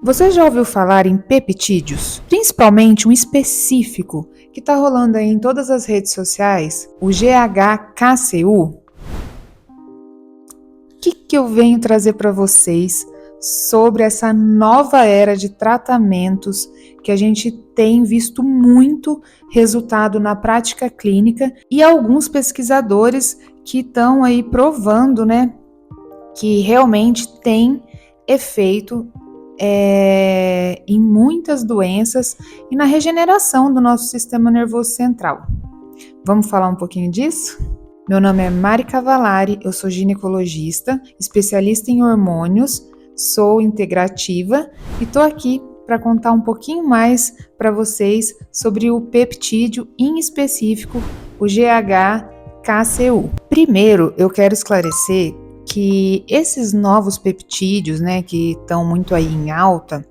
Você já ouviu falar em peptídeos? Principalmente um específico que está rolando aí em todas as redes sociais, o GHKCU? O que eu venho trazer para vocês sobre essa nova era de tratamentos que a gente tem visto muito resultado na prática clínica e alguns pesquisadores que estão aí provando, né, que realmente tem efeito em muitas doenças e na regeneração do nosso sistema nervoso central. Vamos falar um pouquinho disso? Meu nome é Mari Cavalari, eu sou ginecologista, especialista em hormônios, sou integrativa e estou aqui para contar um pouquinho mais para vocês sobre o peptídeo em específico, o GHKCU. Primeiro, eu quero esclarecer que esses novos peptídeos, né, que estão muito aí em alta,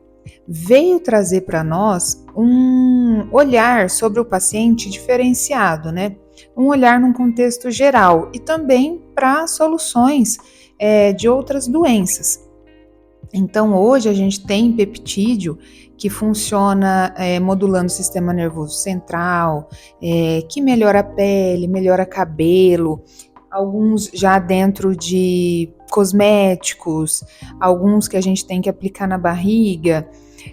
veio trazer para nós um olhar sobre o paciente diferenciado, né? Um olhar num contexto geral e também para soluções de outras doenças. Então, hoje a gente tem peptídeo que funciona modulando o sistema nervoso central, que melhora a pele, melhora cabelo, alguns já dentro de cosméticos, alguns que a gente tem que aplicar na barriga.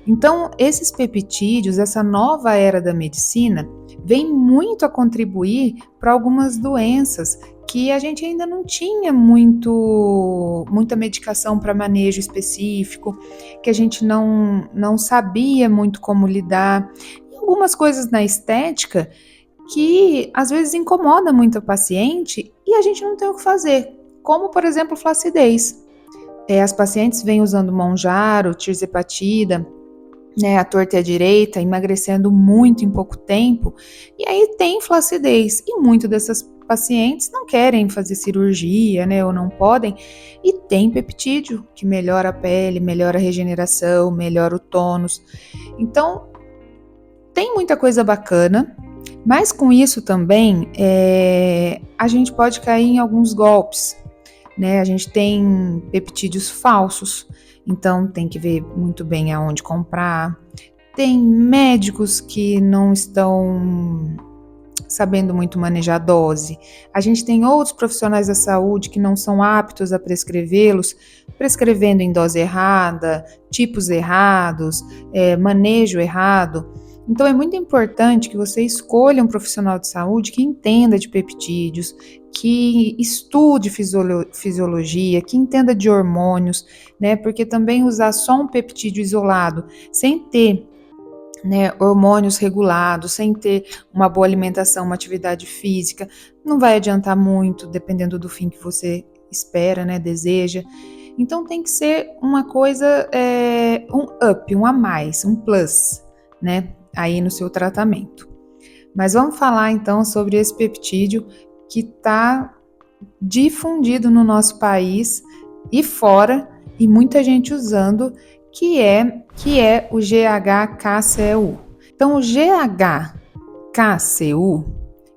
Então, esses peptídeos, essa nova era da medicina, vem muito a contribuir para algumas doenças que a gente ainda não tinha muita medicação para manejo específico, que a gente não sabia muito como lidar. E algumas coisas na estética que às vezes incomoda muito o paciente e a gente não tem o que fazer, como por exemplo flacidez. As pacientes vêm usando Monjaro, tirzepatida, né, a torta e a direita, emagrecendo muito em pouco tempo, e aí tem flacidez, e muitas dessas pacientes não querem fazer cirurgia, né, ou não podem, e tem peptídeo, que melhora a pele, melhora a regeneração, melhora o tônus. Então, tem muita coisa bacana, mas com isso também, a gente pode cair em alguns golpes, né, a gente tem peptídeos falsos, então tem que ver muito bem aonde comprar. Tem médicos que não estão sabendo muito manejar a dose. A gente tem outros profissionais da saúde que não são aptos a prescrevê-los, prescrevendo em dose errada, tipos errados, manejo errado. Então é muito importante que você escolha um profissional de saúde que entenda de peptídeos, que estude fisiologia, que entenda de hormônios, né? Porque também usar só um peptídeo isolado, sem ter, né, hormônios regulados, sem ter uma boa alimentação, uma atividade física, não vai adiantar muito, dependendo do fim que você espera, né, deseja. Então tem que ser uma coisa, um up, um a mais, um plus, né, aí no seu tratamento. Mas vamos falar então sobre esse peptídeo que está difundido no nosso país e fora, e muita gente usando, que é o GHKCU. Então, o GHKCU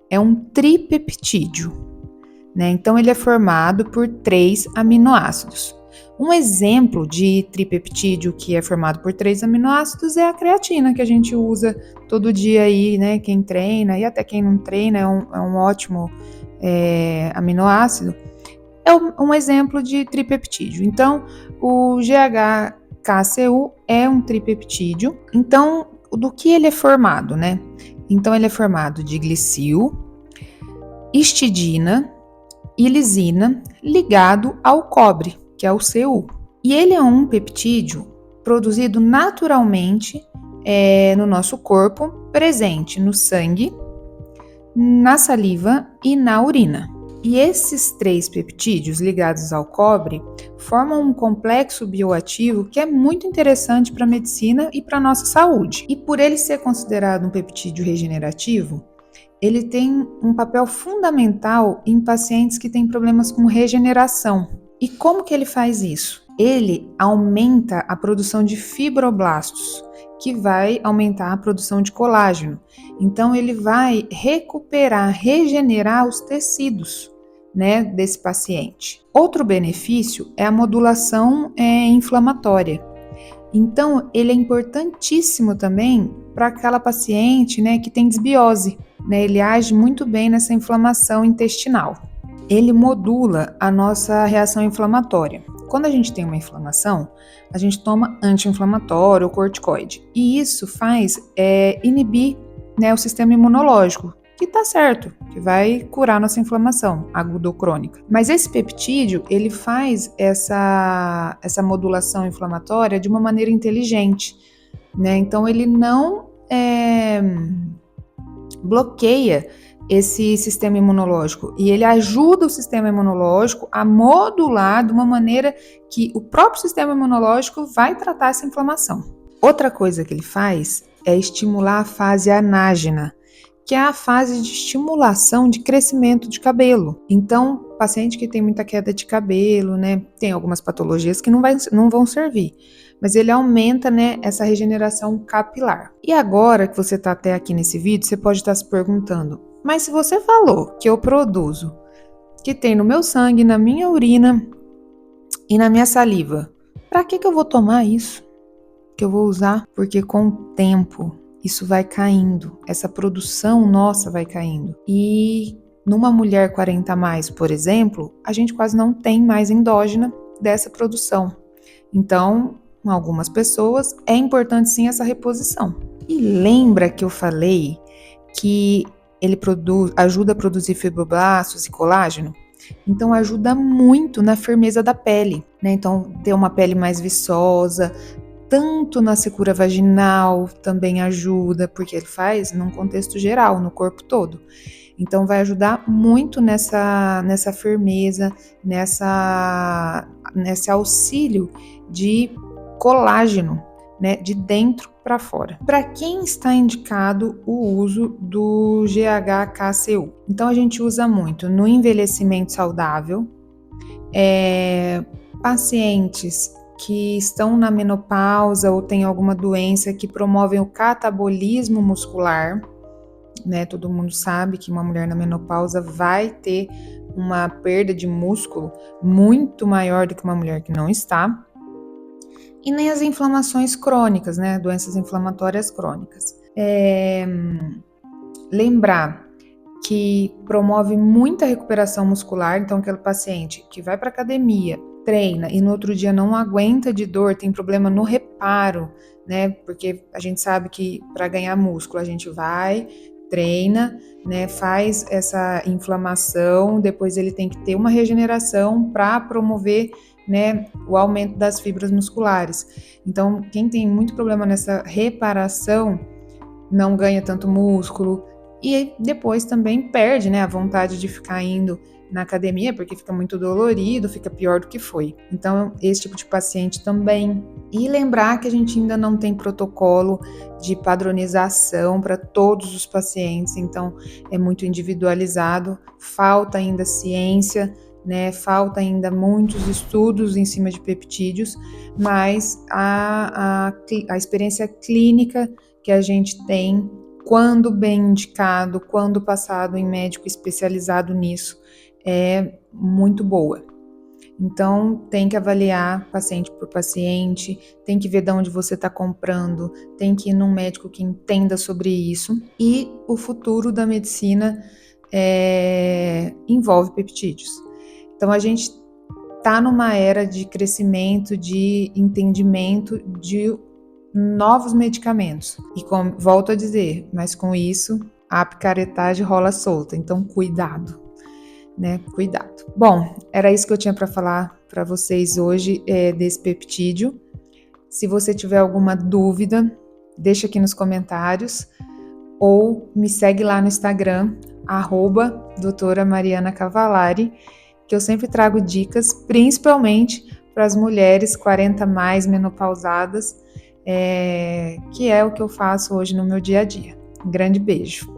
é um tripeptídeo, né? Então, ele é formado por 3 aminoácidos. Um exemplo de tripeptídeo que é formado por 3 aminoácidos é a creatina, que a gente usa todo dia aí, né? Quem treina e até quem não treina é um ótimo aminoácido. É um exemplo de tripeptídeo. Então, o GHKCU é um tripeptídeo. Então, do que ele é formado, né? Então, ele é formado de glicil, histidina e lisina ligado ao cobre, que é o Cu. E ele é um peptídeo produzido naturalmente no nosso corpo, presente no sangue, na saliva e na urina. E esses 3 peptídeos ligados ao cobre formam um complexo bioativo que é muito interessante para a medicina e para a nossa saúde. E por ele ser considerado um peptídeo regenerativo, ele tem um papel fundamental em pacientes que têm problemas com regeneração. E como que ele faz isso? Ele aumenta a produção de fibroblastos, que vai aumentar a produção de colágeno. Então, ele vai recuperar, regenerar os tecidos, né, desse paciente. Outro benefício é a modulação inflamatória. Então, ele é importantíssimo também para aquela paciente, né, que tem desbiose, né? Ele age muito bem nessa inflamação intestinal. Ele modula a nossa reação inflamatória. Quando a gente tem uma inflamação, a gente toma anti-inflamatório ou corticoide. E isso faz inibir, né, o sistema imunológico, que tá certo, que vai curar nossa inflamação aguda ou crônica. Mas esse peptídeo, ele faz essa modulação inflamatória de uma maneira inteligente, né? Então ele não bloqueia esse sistema imunológico e ele ajuda o sistema imunológico a modular de uma maneira que o próprio sistema imunológico vai tratar essa inflamação. Outra coisa que ele faz é estimular a fase anágena, que é a fase de estimulação de crescimento de cabelo. Então, paciente que tem muita queda de cabelo, né, tem algumas patologias que não vão servir, mas ele aumenta, né, essa regeneração capilar. E agora que você está até aqui nesse vídeo, você pode estar se perguntando, mas se você falou que eu produzo, que tem no meu sangue, na minha urina e na minha saliva, para que eu vou tomar isso? Que eu vou usar? Porque com o tempo isso vai caindo, essa produção nossa vai caindo. E numa mulher 40 a mais, por exemplo, a gente quase não tem mais endógena dessa produção. Então, em algumas pessoas, é importante sim essa reposição. E lembra que eu falei que ele ajuda a produzir fibroblastos e colágeno? Então ajuda muito na firmeza da pele, né? Então ter uma pele mais viçosa, tanto na secura vaginal também ajuda, porque ele faz num contexto geral, no corpo todo. Então vai ajudar muito nessa firmeza, nesse auxílio de colágeno, né, de dentro para fora. Para quem está indicado o uso do GHKCU? Então a gente usa muito no envelhecimento saudável, pacientes que estão na menopausa ou têm alguma doença que promovem o catabolismo muscular, né? Todo mundo sabe que uma mulher na menopausa vai ter uma perda de músculo muito maior do que uma mulher que não está. E nem as inflamações crônicas, né? Doenças inflamatórias crônicas. Lembrar que promove muita recuperação muscular, então aquele paciente que vai para academia, treina e no outro dia não aguenta de dor, tem problema no reparo, né? Porque a gente sabe que para ganhar músculo a gente vai, treina, né? Faz essa inflamação, depois ele tem que ter uma regeneração para promover, né, o aumento das fibras musculares. Então, quem tem muito problema nessa reparação não ganha tanto músculo e depois também perde, né, a vontade de ficar indo na academia porque fica muito dolorido, fica pior do que foi. Então, esse tipo de paciente também. E lembrar que a gente ainda não tem protocolo de padronização para todos os pacientes, então é muito individualizado, falta ainda ciência, né? Falta ainda muitos estudos em cima de peptídeos, mas a experiência clínica que a gente tem, quando bem indicado, quando passado em médico especializado nisso, é muito boa. Então, tem que avaliar paciente por paciente, tem que ver de onde você está comprando, tem que ir num médico que entenda sobre isso. E o futuro da medicina envolve peptídeos. Então, a gente está numa era de crescimento, de entendimento de novos medicamentos. E volto a dizer, mas com isso, a picaretagem rola solta. Então, cuidado, né? Cuidado. Bom, era isso que eu tinha para falar para vocês hoje desse peptídeo. Se você tiver alguma dúvida, deixa aqui nos comentários ou me segue lá no Instagram, @doutora Mariana Cavallari, que eu sempre trago dicas, principalmente para as mulheres 40 mais menopausadas, que é o que eu faço hoje no meu dia a dia. Um grande beijo!